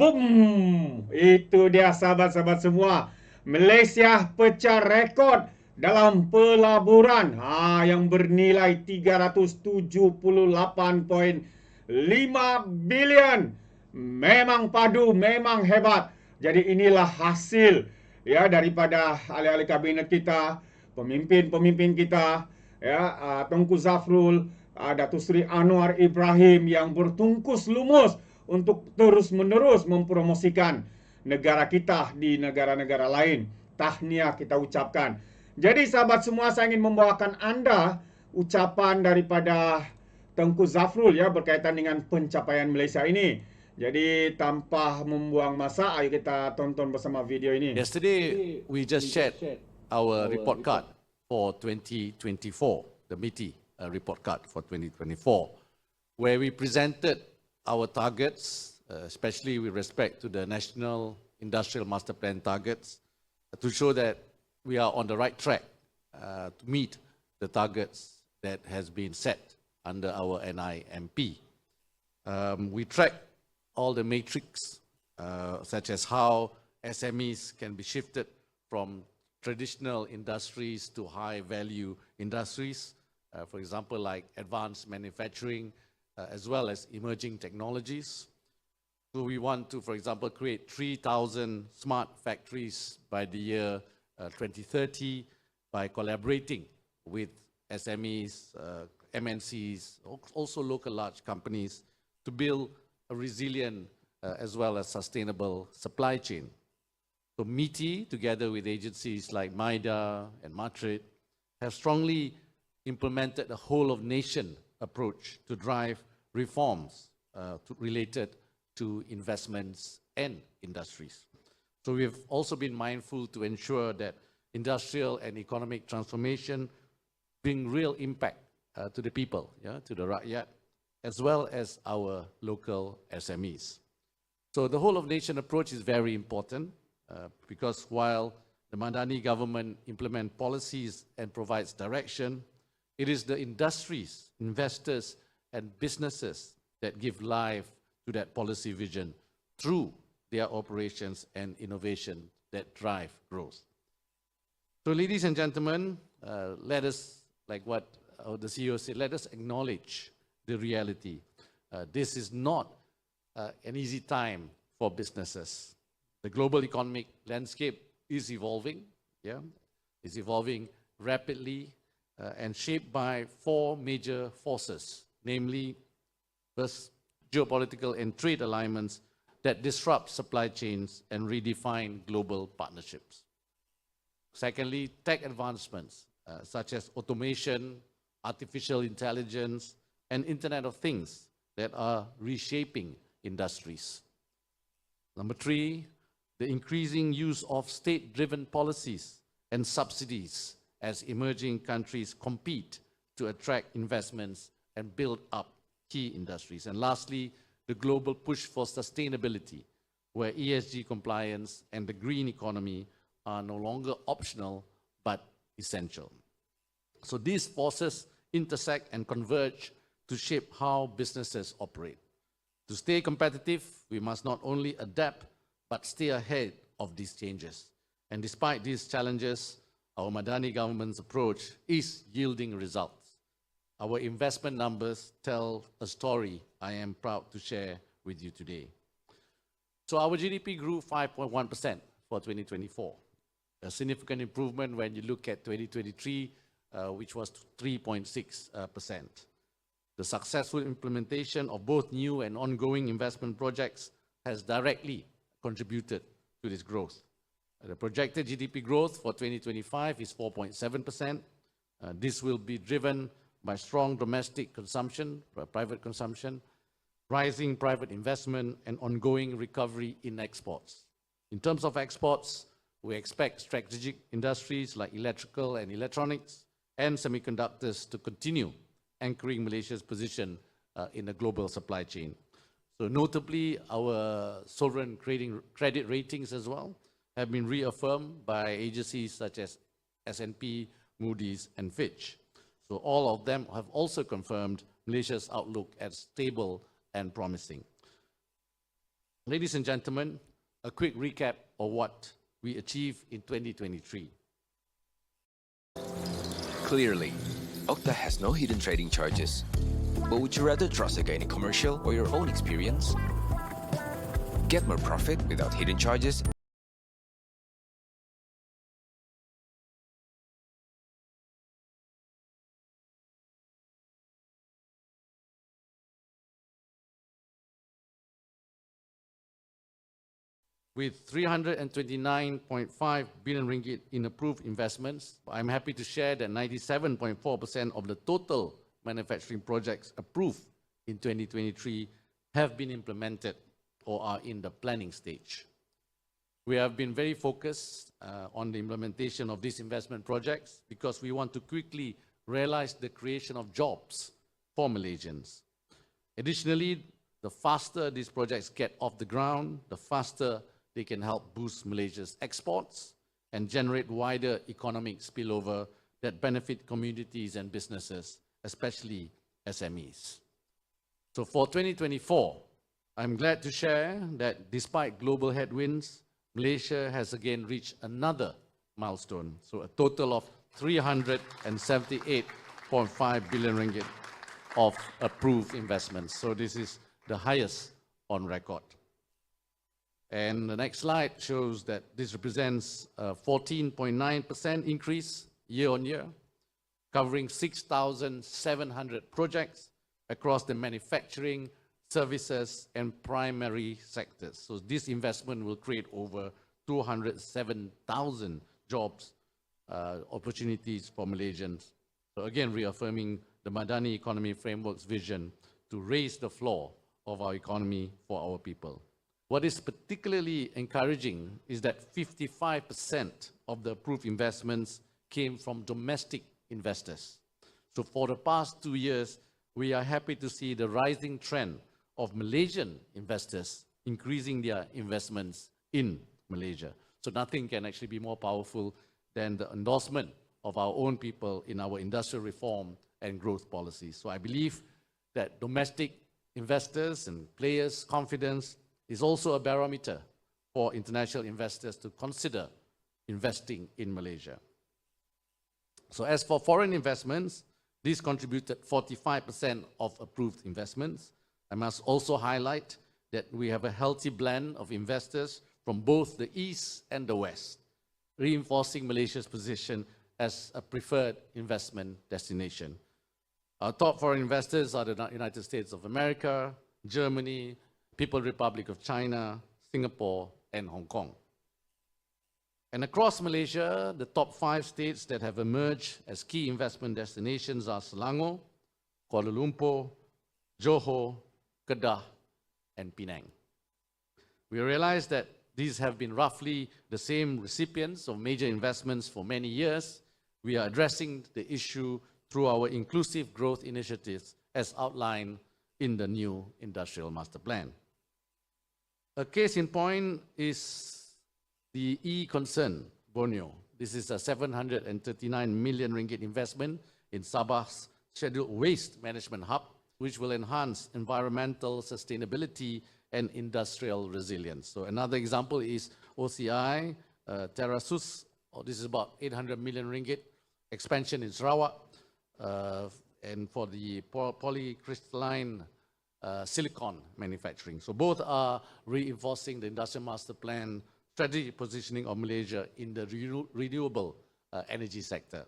Boom! Itu dia sahabat-sahabat semua. Malaysia pecah rekod dalam pelaburan yang bernilai 378.5 bilion. Memang padu, memang hebat. Jadi inilah hasil ya daripada ahli-ahli kabinet kita, pemimpin-pemimpin kita, ya Tengku Zafrul, Datuk Seri Anwar Ibrahim yang bertungkus lumus untuk terus-menerus mempromosikan negara kita di negara-negara lain. Tahniah kita ucapkan. Jadi sahabat semua, saya ingin membawakan Anda ucapan daripada Tengku Zafrul ya berkaitan dengan pencapaian Malaysia ini. Jadi tanpa membuang masa, ayo kita tonton bersama video ini. Yesterday, we just shared our report card for 2024, the MITI report card for 2024, where we presented our targets, especially with respect to the National Industrial Master Plan targets, to show that we are on the right track to meet the targets that has been set under our NIMP. We track all the metrics, such as how SMEs can be shifted from traditional industries to high-value industries, for example, like advanced manufacturing, as well as emerging technologies. So we want to, for example, create 3,000 smart factories by the year 2030 by collaborating with SMEs, MNCs, also local large companies to build a resilient as well as sustainable supply chain. So MITI, together with agencies like MIDA and MATRID, have strongly implemented a whole-of-nation approach to drive reforms related to investments and industries. So we have also been mindful to ensure that industrial and economic transformation bring real impact to the people, to the rakyat, as well as our local SMEs. So the whole-of-nation approach is very important because while the Madani government implement policies and provides direction, it is the industries, investors, and businesses that give life to that policy vision through their operations and innovation that drive growth. So ladies and gentlemen, let us, like what the CEO said, let us acknowledge the reality. This is not an easy time for businesses. The global economic landscape is evolving, is evolving rapidly and shaped by four major forces, namely, first, geopolitical and trade alignments that disrupt supply chains and redefine global partnerships. Secondly, tech advancements such as automation, artificial intelligence, and Internet of Things that are reshaping industries. Number three, the increasing use of state-driven policies and subsidies as emerging countries compete to attract investments and build up key industries. And lastly, the global push for sustainability, where ESG compliance and the green economy are no longer optional, but essential. So these forces intersect and converge to shape how businesses operate. To stay competitive, we must not only adapt, but stay ahead of these changes. And despite these challenges, our Madani government's approach is yielding results. Our investment numbers tell a story I am proud to share with you today. So our GDP grew 5.1% for 2024, a significant improvement when you look at 2023, which was 3.6%. The successful implementation of both new and ongoing investment projects has directly contributed to this growth. The projected GDP growth for 2025 is 4.7%. This will be driven by strong domestic consumption, private consumption, rising private investment, and ongoing recovery in exports. In terms of exports, we expect strategic industries like electrical and electronics and semiconductors to continue anchoring Malaysia's position in the global supply chain. So notably, our sovereign credit ratings as well have been reaffirmed by agencies such as S&P, Moody's, and Fitch. So all of them have also confirmed Malaysia's outlook as stable and promising. Ladies and gentlemen, a quick recap of what we achieved in 2023. Clearly, Okta has no hidden trading charges. But would you rather trust a guided commercial or your own experience? Get more profit without hidden charges. With 329.5 billion ringgit in approved investments, I'm happy to share that 97.4% of the total manufacturing projects approved in 2023 have been implemented or are in the planning stage. We have been very focused on the implementation of these investment projects because we want to quickly realize the creation of jobs for Malaysians. Additionally, the faster these projects get off the ground, the faster they can help boost Malaysia's exports and generate wider economic spillover that benefit communities and businesses, especially SMEs. So for 2024, I'm glad to share that despite global headwinds, Malaysia has again reached another milestone. So a total of 378.5 billion ringgit of approved investments. So this is the highest on record. And the next slide shows that this represents a 14.9% increase year on year, covering 6,700 projects across the manufacturing, services, and primary sectors. So this investment will create over 207,000 jobs, opportunities for Malaysians. So again, reaffirming the Madani Economy Framework's vision to raise the floor of our economy for our people. What is particularly encouraging is that 55% of the approved investments came from domestic investors. So for the past 2 years, we are happy to see the rising trend of Malaysian investors increasing their investments in Malaysia. So nothing can actually be more powerful than the endorsement of our own people in our industrial reform and growth policies. So I believe that domestic investors and players' confidence is also a barometer for international investors to consider investing in Malaysia. So as for foreign investments, these contributed 45% of approved investments. I must also highlight that we have a healthy blend of investors from both the East and the West, reinforcing Malaysia's position as a preferred investment destination. Our top foreign investors are the United States of America, Germany, People's Republic of China, Singapore, and Hong Kong. And across Malaysia, the top 5 states that have emerged as key investment destinations are Selangor, Kuala Lumpur, Johor, Kedah, and Penang. We realize that these have been roughly the same recipients of major investments for many years. We are addressing the issue through our inclusive growth initiatives as outlined in the new Industrial Master Plan. A case in point is the E-Concern, Borneo. This is a 739 million ringgit investment in Sabah's scheduled waste management hub, which will enhance environmental sustainability and industrial resilience. So another example is OCI, Terasus. This is about 800 million ringgit expansion in Sarawak, and for the polycrystalline silicon manufacturing. So both are reinforcing the Industrial Master Plan strategic positioning of Malaysia in the renewable energy sector.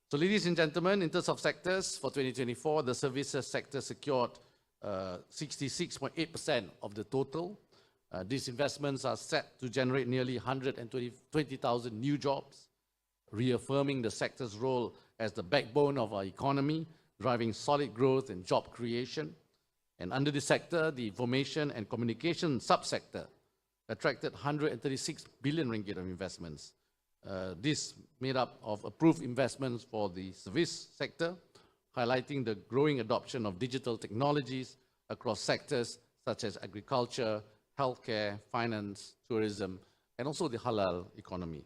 So ladies and gentlemen, in terms of sectors, for 2024, the services sector secured 66.8% of the total. These investments are set to generate nearly 120,000 new jobs, reaffirming the sector's role as the backbone of our economy, driving solid growth and job creation. And under this sector, the information and communication subsector attracted 136 billion ringgit of investments. This made up of approved investments for the service sector, highlighting the growing adoption of digital technologies across sectors such as agriculture, healthcare, finance, tourism, and also the halal economy.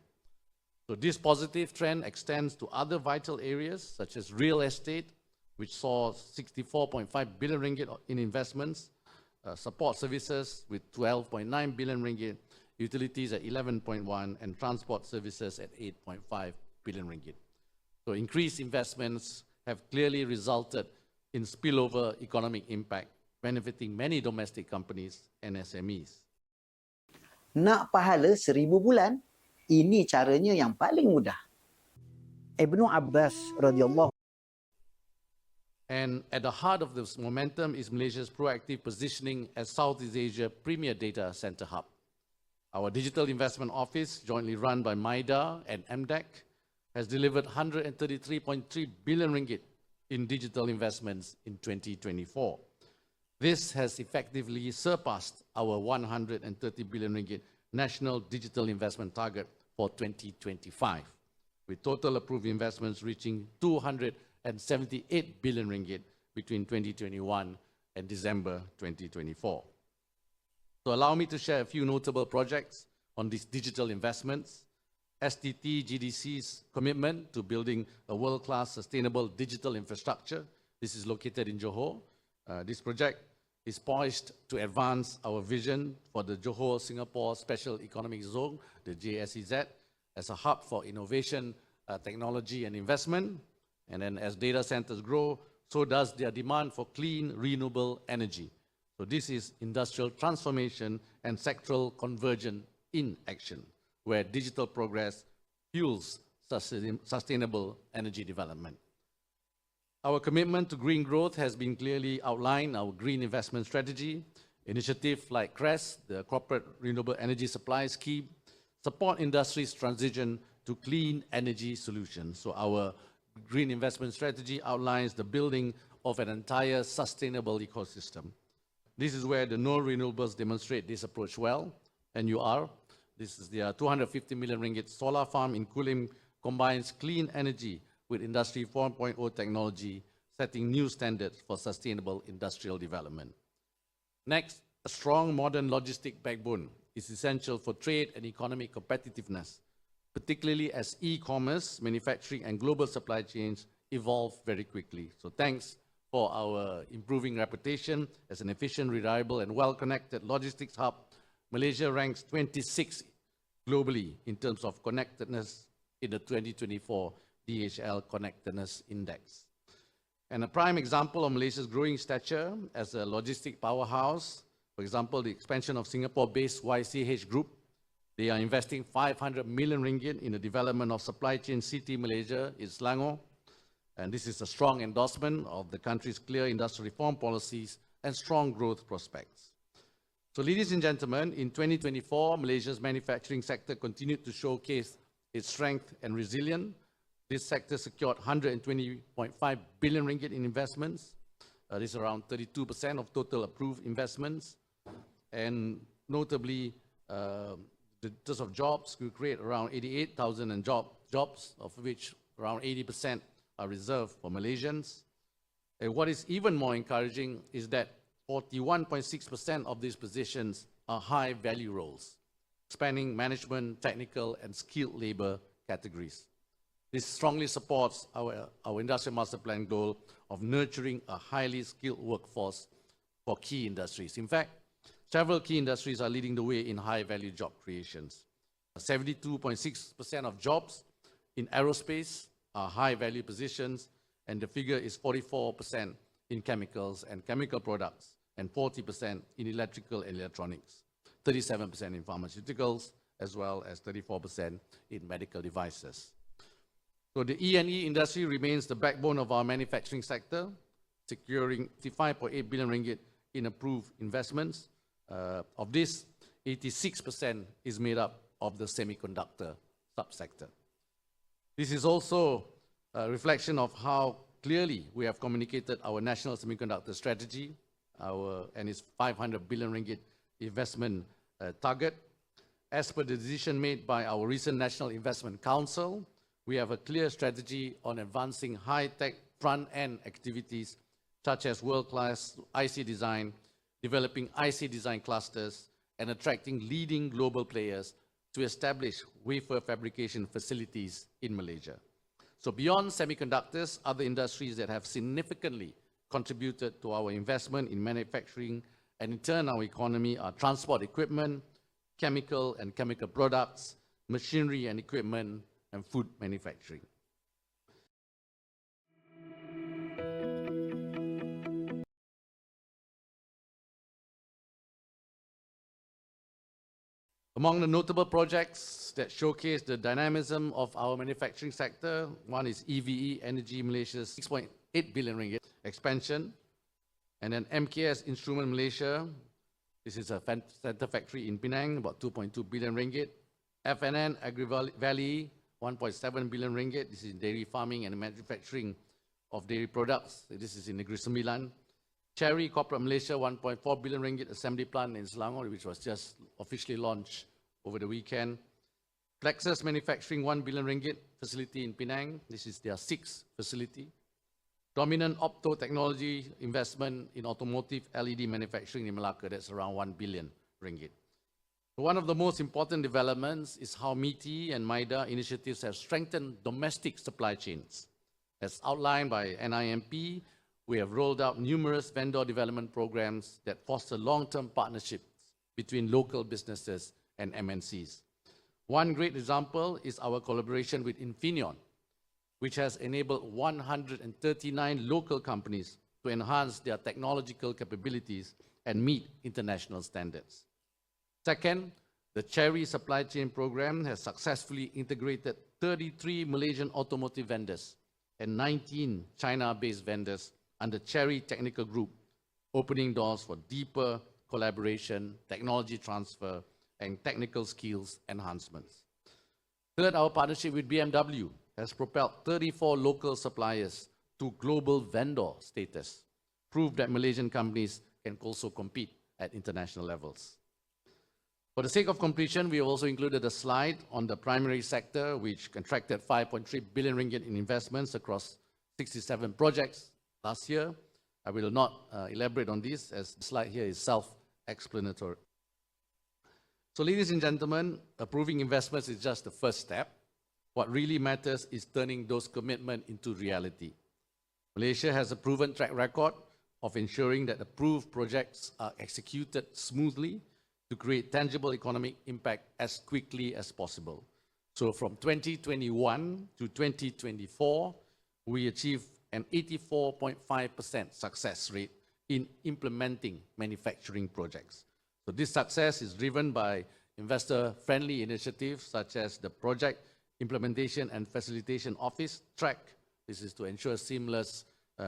So this positive trend extends to other vital areas such as real estate, which saw 64.5 billion ringgit in investments, support services with 12.9 billion ringgit, utilities at 11.1, and transport services at 8.5 billion ringgit. So increased investments have clearly resulted in spillover economic impact, benefiting many domestic companies and SMEs. Nak pahala 1000 bulan, ini caranya yang paling mudah. Ibnu Abbas radhiyallahu. And at the heart of this momentum is Malaysia's proactive positioning as Southeast Asia premier data center hub. Our Digital Investment Office, jointly run by MIDA and MDEC, has delivered 133.3 billion ringgit in digital investments in 2024. This has effectively surpassed our 130 billion ringgit national digital investment target for 2025, with total approved investments reaching 278 billion ringgit between 2021 and December 2024. So allow me to share a few notable projects on these digital investments. STT GDC's commitment to building a world-class sustainable digital infrastructure. This is located in Johor. This project is poised to advance our vision for the Johor Singapore Special Economic Zone, the JSEZ, as a hub for innovation, technology and investment. And then as data centers grow, so does their demand for clean, renewable energy. So this is industrial transformation and sectoral convergence in action, where digital progress fuels sustainable energy development. Our commitment to green growth has been clearly outlined. Our green investment strategy, initiatives like CRESS, the Corporate Renewable Energy Supply Scheme, support industry's transition to clean energy solutions. So our green investment strategy outlines the building of an entire sustainable ecosystem. This is where the No Renewables demonstrate this approach well, and you are. This is the 250 million ringgit solar farm in Kulim, combines clean energy with Industry 4.0 technology, setting new standards for sustainable industrial development. Next, a strong modern logistic backbone is essential for trade and economic competitiveness, particularly as e-commerce, manufacturing, and global supply chains evolve very quickly. So thanks for our improving reputation as an efficient, reliable, and well-connected logistics hub. Malaysia ranks 26 globally in terms of connectedness in the 2024 DHL Connectedness Index. And a prime example of Malaysia's growing stature as a logistic powerhouse, for example, the expansion of Singapore-based YCH Group. They are investing 500 million ringgit in the development of supply chain city Malaysia in Selangor. And this is a strong endorsement of the country's clear industrial reform policies and strong growth prospects. So ladies and gentlemen, in 2024, Malaysia's manufacturing sector continued to showcase its strength and resilience. This sector secured 120.5 billion ringgit in investments. This is around 32% of total approved investments. And notably, in terms of jobs, we create around 88,000 jobs, of which around 80% are reserved for Malaysians. And what is even more encouraging is that 41.6% of these positions are high-value roles, spanning management, technical, and skilled labor categories. This strongly supports our Industrial Master Plan goal of nurturing a highly skilled workforce for key industries. In fact, several key industries are leading the way in high-value job creations. 72.6% of jobs in aerospace are high-value positions, and the figure is 44% in chemicals and chemical products, and 40% in electrical and electronics, 37% in pharmaceuticals, as well as 34% in medical devices. So the E&E industry remains the backbone of our manufacturing sector, securing 55.8 billion ringgit in approved investments. Of this, 86% is made up of the semiconductor subsector. This is also a reflection of how clearly we have communicated our national semiconductor strategy, and its 500 billion ringgit investment target. As per the decision made by our recent National Investment Council, we have a clear strategy on advancing high-tech front-end activities such as world-class IC design, developing IC design clusters, and attracting leading global players to establish wafer fabrication facilities in Malaysia. So beyond semiconductors, other industries that have significantly contributed to our investment in manufacturing And in turn, our economy are transport equipment, chemical and chemical products, machinery and equipment, and food manufacturing. Among the notable projects that showcase the dynamism of our manufacturing sector, one is EVE Energy Malaysia's 6.8 billion ringgit expansion, and then MKS Instrument Malaysia, this is a center factory in Penang, about 2.2 billion ringgit. FNN Agri Valley, 1.7 billion ringgit. This is dairy farming and manufacturing of dairy products. This is in Negeri Sembilan. Cherry Corporate Malaysia, 1.4 billion ringgit assembly plant in Selangor, which was just officially launched over the weekend. Plexus Manufacturing, 1 billion ringgit facility in Penang. This is their 6th facility. Dominant Opto Technology investment in automotive LED manufacturing in Malacca, that's around 1 billion ringgit. One of the most important developments is how MITI and MIDA initiatives have strengthened domestic supply chains. As outlined by NIMP, we have rolled out numerous vendor development programs that foster long-term partnerships between local businesses and MNCs. One great example is our collaboration with Infineon, which has enabled 139 local companies to enhance their technological capabilities and meet international standards. Second, the Cherry Supply Chain Program has successfully integrated 33 Malaysian automotive vendors and 19 China-based vendors under Cherry Technical Group, opening doors for deeper collaboration, technology transfer, and technical skills enhancements. Third, our partnership with BMW has propelled 34 local suppliers to global vendor status, prove that Malaysian companies can also compete at international levels. For the sake of completion, we have also included a slide on the primary sector, which contracted 5.3 billion ringgit in investments across 67 projects last year. I will not elaborate on this, as the slide here is self-explanatory. So, ladies and gentlemen, approving investments is just the first step. What really matters is turning those commitments into reality. Malaysia has a proven track record of ensuring that approved projects are executed smoothly to create tangible economic impact as quickly as possible. So from 2021 to 2024, we achieved an 84.5% success rate in implementing manufacturing projects. So this success is driven by investor-friendly initiatives such as the Project Implementation and Facilitation Office, TRAC. This is to ensure seamless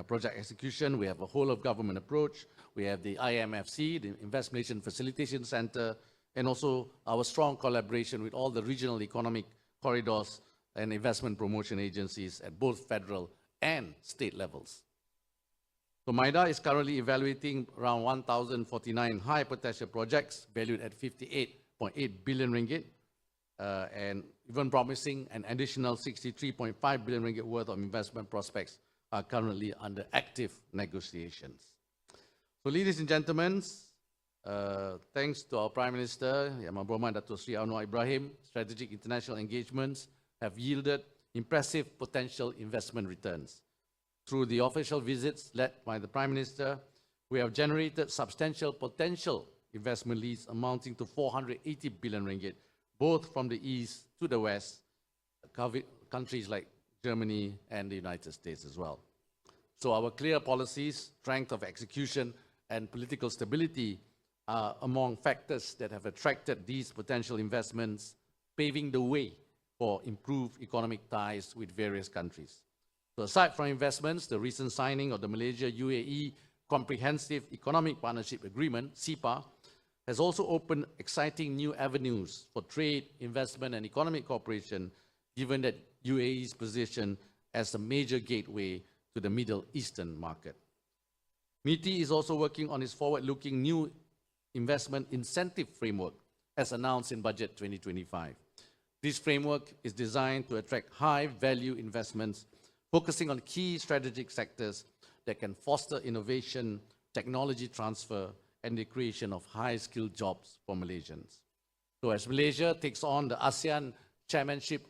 project execution. We have a whole-of-government approach. We have the IMFC, the Investment Facilitation Center, and also our strong collaboration with all the regional economic corridors and investment promotion agencies at both federal and state levels. So MIDA is currently evaluating around 1,049 high-potential projects valued at 58.8 billion ringgit, and even promising an additional 63.5 billion ringgit worth of investment prospects are currently under active negotiations. So, ladies and gentlemen, thanks to our Prime Minister, Yang Maha Datuk Seri Anwar Ibrahim, strategic international engagements have yielded impressive potential investment returns. Through the official visits led by the Prime Minister, we have generated substantial potential investment leads amounting to 480 billion ringgit, both from the east to the west, countries like Germany and the United States as well. So our clear policies, strength of execution, and political stability are among factors that have attracted these potential investments, paving the way for improved economic ties with various countries. So aside from investments, the recent signing of the Malaysia-UAE Comprehensive Economic Partnership Agreement, CEPA, has also opened exciting new avenues for trade, investment, and economic cooperation, given that UAE's position as a major gateway to the Middle Eastern market. MITI is also working on its forward-looking new investment incentive framework, as announced in Budget 2025. This framework is designed to attract high-value investments, focusing on key strategic sectors that can foster innovation, technology transfer, and the creation of high-skilled jobs for Malaysians. So as Malaysia takes on the ASEAN chairmanship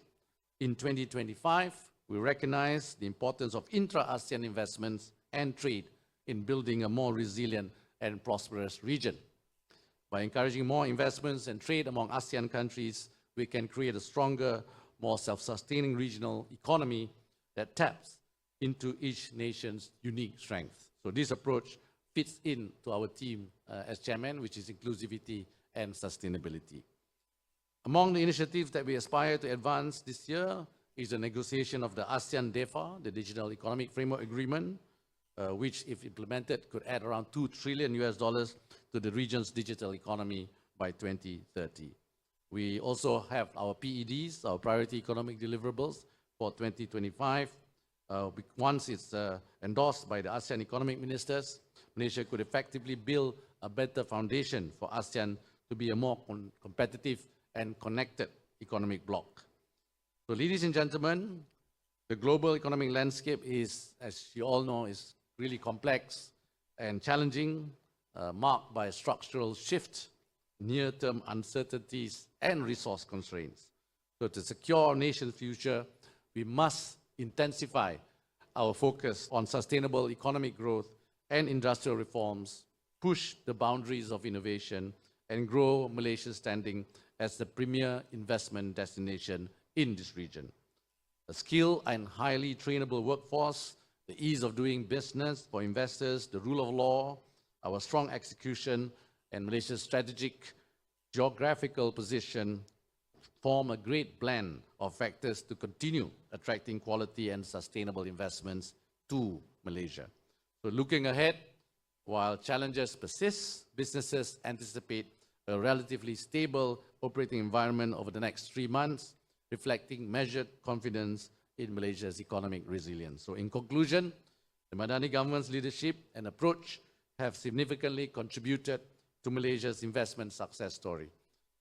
in 2025, we recognize the importance of intra-ASEAN investments and trade in building a more resilient and prosperous region. By encouraging more investments and trade among ASEAN countries, we can create a stronger, more self-sustaining regional economy that taps into each nation's unique strengths. So this approach fits into our theme as chairman, which is inclusivity and sustainability. Among the initiatives that we aspire to advance this year is the negotiation of the ASEAN DEFA, the Digital Economic Framework Agreement, which, if implemented, could add around $2 trillion to the region's digital economy by 2030. We also have our PEDs, our Priority Economic Deliverables, for 2025. Once it's endorsed by the ASEAN economic ministers, Malaysia could effectively build a better foundation for ASEAN to be a more competitive and connected economic bloc. So, ladies and gentlemen, the global economic landscape is, as you all know, is really complex and challenging, marked by a structural shift, near-term uncertainties, and resource constraints. So, to secure our nation's future, we must intensify our focus on sustainable economic growth and industrial reforms, push the boundaries of innovation, and grow Malaysia's standing as the premier investment destination in this region. A skilled and highly trainable workforce, the ease of doing business for investors, the rule of law, our strong execution, and Malaysia's strategic geographical position form a great blend of factors to continue attracting quality and sustainable investments to Malaysia. So looking ahead, while challenges persist, businesses anticipate a relatively stable operating environment over the next 3 months, reflecting measured confidence in Malaysia's economic resilience. So in conclusion, the Madani government's leadership and approach have significantly contributed to Malaysia's investment success story.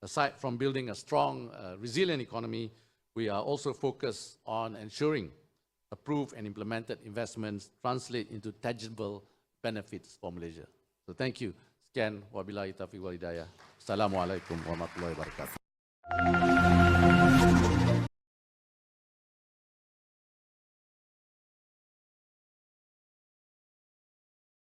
Aside from building a strong, resilient economy, we are also focused on ensuring approved and implemented investments translate into tangible benefits for Malaysia. So thank you. Sekian, wabillahi taufiq wal hidayah. Assalamualaikum warahmatullahi wabarakatuh.